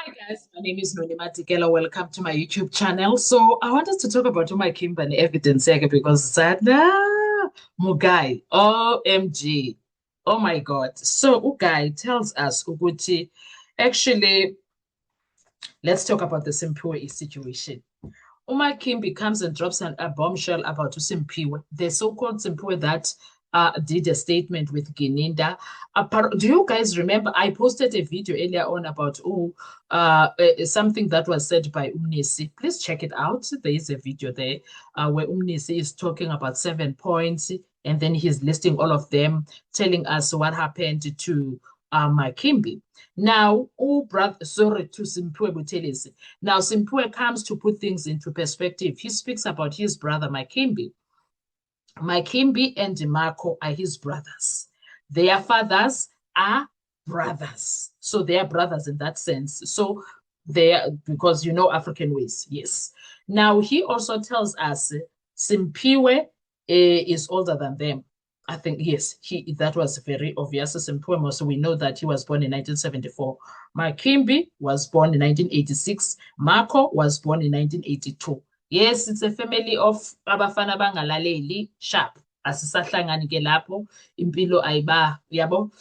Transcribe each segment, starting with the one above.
Hi guys, my name is Noni Matikela. Welcome to my YouTube channel. So I wanted to talk about my Kimberly evidence here because Sada Mugai, OMG, oh my God. So Ugai tells us Uguti, actually, let's talk about the Simpiwe situation. Uma Kimbi comes and drops a bombshell about Usimpiwe, the so-called Simpiwe that did a statement with Gininda. Do you guys remember? I posted a video earlier on about something that was said by Umnisi. Please check it out. There is a video there where Umnisi is talking about 7 points, and then he's listing all of them, telling us what happened to Kimbi. Now, brother, sorry to Simpiwe Buthelezi. Now, Simpiwe comes to put things into perspective. He speaks about his brother, Makimbi. Makimbi and DeMarco are his brothers. Their fathers are brothers. So they are brothers in that sense. So they are, because you know African ways, yes. Now, he also tells us Simpiwe is older than them. I think, yes, that was very obvious. Simpiwe, so we know that he was born in 1974. Makimbi was born in 1986. Marco was born in 1982. Yes, it's a family of abafana bangalaleli sharp. Asisahlangani ke lapho impilo ayiba yabo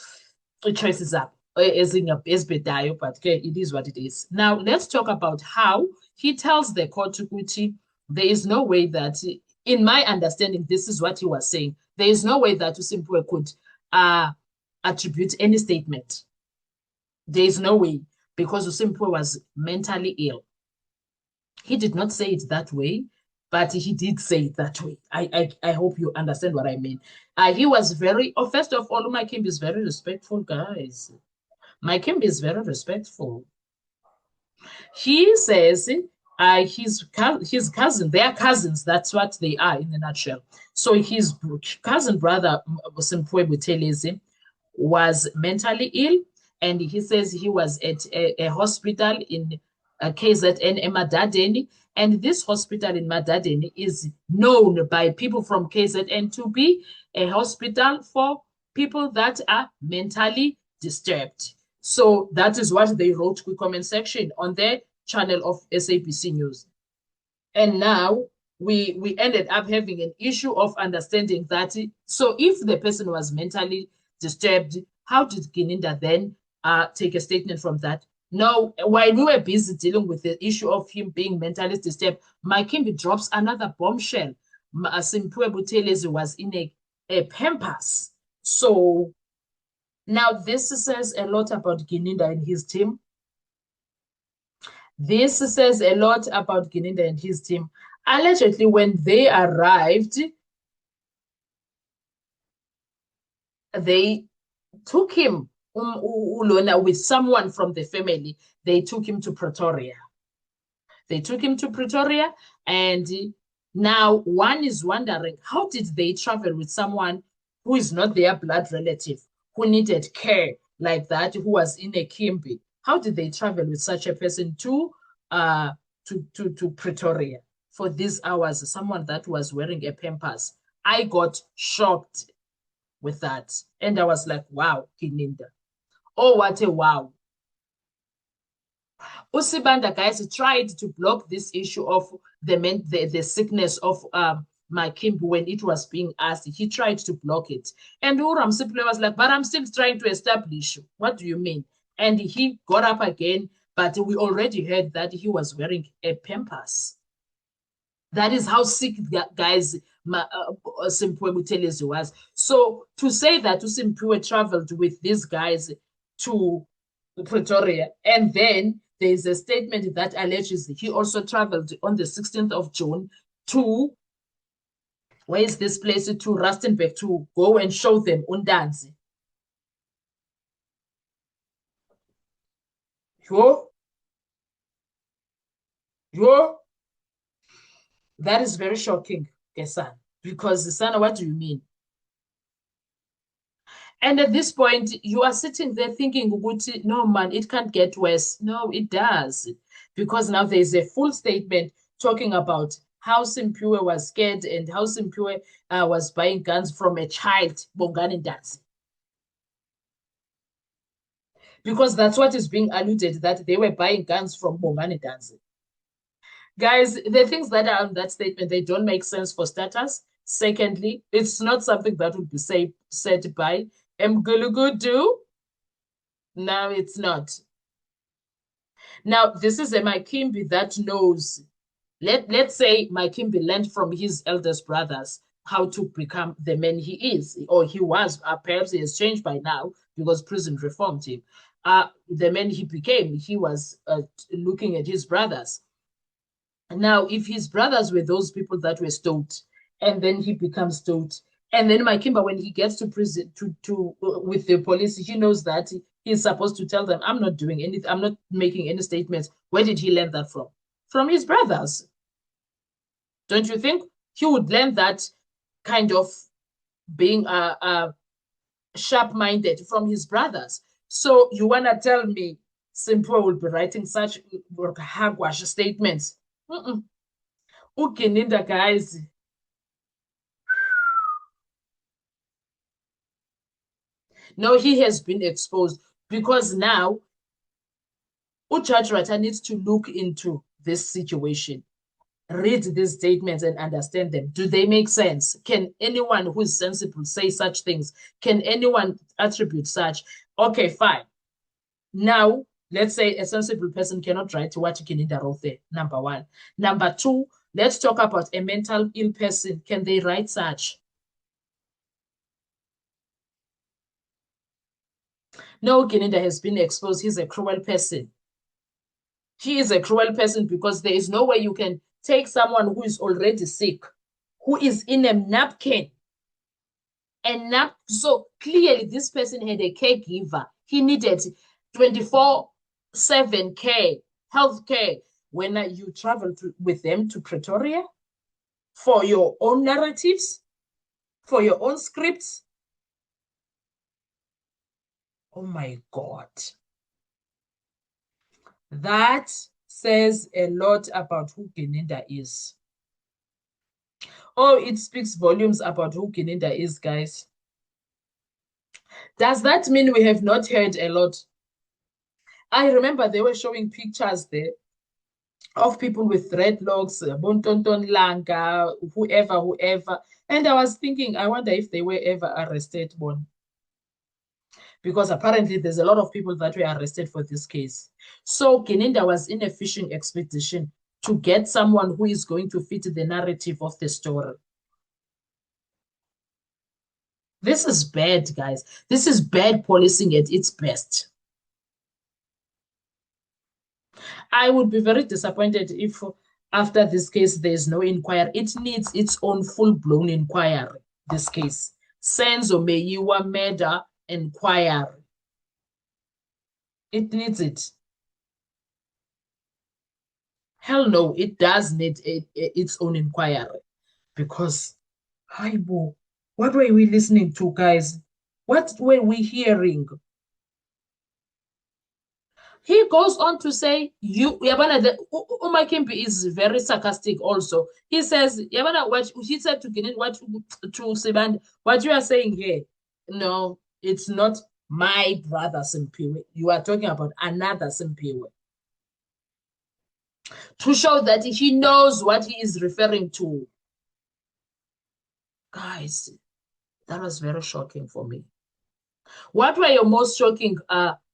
i-choices up ezibhedayo, but okay, it is what it is. Now let's talk about how he tells the court ukuthi there is no way that, in my understanding, this is what he was saying. There is no way that Usimpiwe could attribute any statement. There is no way, because Usimpiwe was mentally ill. He did not say it that way, but he did say it that way. I hope you understand what I mean. He was very, first of all, Mike Kimbi is very respectful, guys. Mike Kimbi is very respectful. He says his cousin, they are cousins. That's what they are in a nutshell. So his cousin brother, Simpiwe Buthelezi, was mentally ill, and he says he was at a hospital in KZN Emadadeni, and this hospital in Madadeni is known by people from KZN to be a hospital for people that are mentally disturbed. So that is what they wrote in the comment section on their channel of SABC News. And now we ended up having an issue of understanding that. So if the person was mentally disturbed, how did Gininda then take a statement from that? No, while we were busy dealing with the issue of him being mentally disturbed, Makimbi drops another bombshell. Simpiwe Buthelezi was in a Pampers. So now this says a lot about Gininda and his team. This says a lot about Gininda and his team. Allegedly, when they arrived, they took him Ulona with someone from the family. They took him to Pretoria. They took him to Pretoria, and now one is wondering, how did they travel with someone who is not their blood relative, who needed care like that, who was in a Kimbi? How did they travel with such a person to Pretoria for these hours? Someone that was wearing a Pampers. I got shocked with that, and I was like, wow, Gininda. Oh, what a wow. Usibanda, guys, tried to block this issue of the sickness of Makimbi when it was being asked. He tried to block it. And Uram simply was like, but I'm still trying to establish. What do you mean? And he got up again, but we already heard that he was wearing a Pampers. That is how sick, guys, Simpiwe Buthelezi was. So to say that Simpiwe traveled with these guys to Pretoria, and then there's a statement that alleges he also traveled on the 16th of June to, where is this place, to Rustenburg, to go and show them Undanzi. Yo, that is very shocking, Kesan, because Sana, what do you mean? And at this point, you are sitting there thinking, no, man, it can't get worse. No, it does. Because now there's a full statement talking about how Simpiwe was scared and how Simpiwe was buying guns from a child, Bongani Ndanzi. Because that's what is being alluded, that they were buying guns from Bongani Danzi. Guys, the things that are on that statement, they don't make sense for starters. Secondly, it's not something that would be said by Mgulugudu. No, it's not. Now, this is a Makimbi that knows. Let's say Makimbi learned from his eldest brothers how to become the man he is, or he was. Perhaps he has changed by now because prison reformed him. The man he became, he was looking at his brothers. Now, if his brothers were those people that were stoked, and then he becomes stoked, and then Makimba, when he gets to prison to with the police, he knows that he's supposed to tell them, "I'm not doing anything. I'm not making any statements." Where did he learn that from? From his brothers. Don't you think he would learn that kind of being sharp-minded from his brothers? So you wanna tell me Simple will be writing such hagwash statements? Ukininda, guys. No, he has been exposed because now Judge Rata needs to look into this situation, read these statements and understand them. Do they make sense? Can anyone who is sensible say such things? Can anyone attribute such? Okay, fine. Now, let's say a sensible person cannot write what Kininda wrote there, number one. Number two, let's talk about a mental ill person. Can they write such? No, Kininda has been exposed. He's a cruel person. He is a cruel person because there is no way you can take someone who is already sick, who is in a napkin, and so clearly this person had a caregiver. He needed 24/7 care, health care. When you travel with them to Pretoria for your own narratives, for your own scripts. Oh my God. That says a lot about who Kininda is. Oh, it speaks volumes about who Kininda is, guys. Does that mean we have not heard a lot? I remember they were showing pictures there of people with dreadlocks, Bontonton Langa, whoever. And I was thinking, I wonder if they were ever arrested, Bon. Because apparently there's a lot of people that were arrested for this case. So Kininda was in a fishing expedition to get someone who is going to fit the narrative of the story. This is bad, guys. This is bad policing at its best. I would be very disappointed if after this case there's no inquiry. It needs its own full-blown inquiry, this case. Senzo Meyiwa murder inquiry. It needs it. Hell no, it does need its own inquiry. Because, Haibo, what were we listening to, guys? What were we hearing? He goes on to say, Yabana, Umakimpi is very sarcastic also. He says, Yabana, what he said to Ginin, what to Siband, what you are saying here, no, it's not my brother Simpiwe. You are talking about another Simpiwe. To show that he knows what he is referring to. Guys, that was very shocking for me. What were your most shocking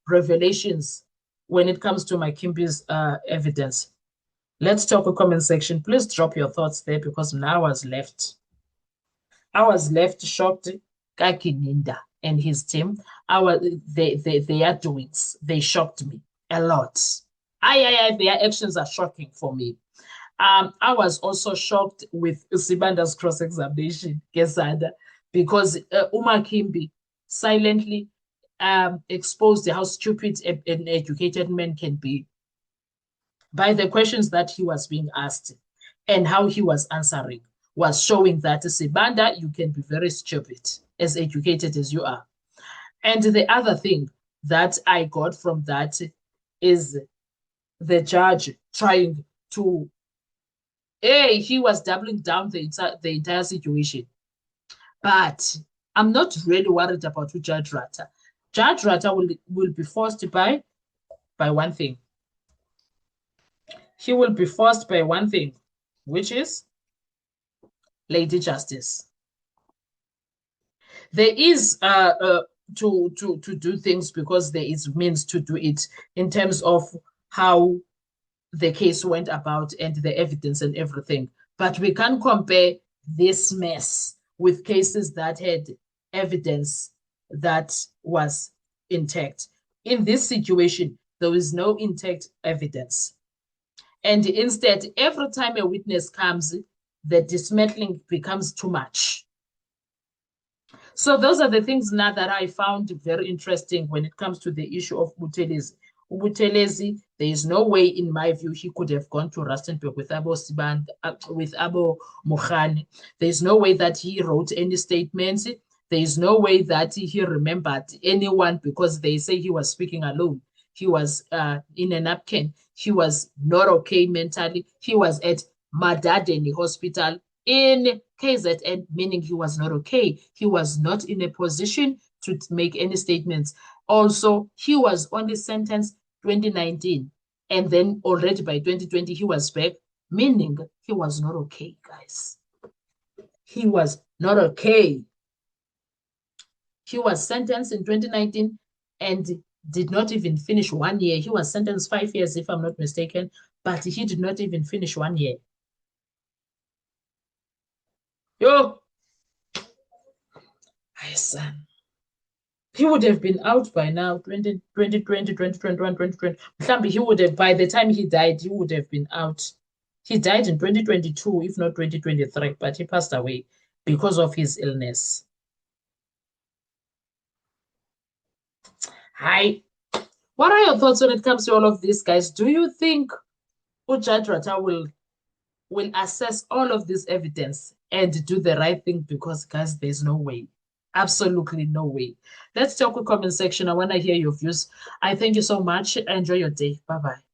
revelations when it comes to Makimbi's evidence? Let's talk a comment section. Please drop your thoughts there because now I was left. I was left shocked. Kakininda and his team, their doings, they shocked me a lot. Their actions are shocking for me. I was also shocked with Sibanda's cross-examination, Gesada, because Umakimbi silently exposed how stupid an educated man can be by the questions that he was being asked and how he was answering was showing that Sibanda, you can be very stupid, as educated as you are. And the other thing that I got from that is the judge trying to, he was doubling down the entire situation. But I'm not really worried about Judge Rata. Judge Rata will be forced by one thing. He will be forced by one thing, which is Lady Justice. There is to do things because there is means to do it in terms of how the case went about and the evidence and everything. But we can't compare this mess with cases that had evidence that was intact. In this situation, there is no intact evidence. And instead, every time a witness comes, the dismantling becomes too much. So those are the things now that I found very interesting when it comes to the issue of Buthelezi. Buthelezi, there is no way, in my view, he could have gone to Rustenburg with Abo Sibanda, with Abo Mokhane. There is no way that he wrote any statements. There is no way that he remembered anyone because they say he was speaking alone. He was in a napkin. He was not okay mentally. He was at Madadeni Hospital in KZN, meaning he was not okay. He was not in a position to make any statements. Also, he was only sentenced 2019, and then already by 2020 he was back, meaning he was not okay, guys. He was not okay. He was sentenced in 2019 and did not even finish 1 year. He was sentenced 5 years, if I'm not mistaken, but he did not even finish 1 year. Yo, my son. He would have been out by now, 2020, 2021, 2020. He would have, by the time he died, he would have been out. He died in 2022, if not 2023, but he passed away because of his illness. Hi. What are your thoughts when it comes to all of this, guys? Do you think Judge Rata will assess all of this evidence and do the right thing? Because, guys, there's no way. Absolutely no way. Let's talk with comment section. I want to hear your views. I thank you so much. Enjoy your day. Bye-bye.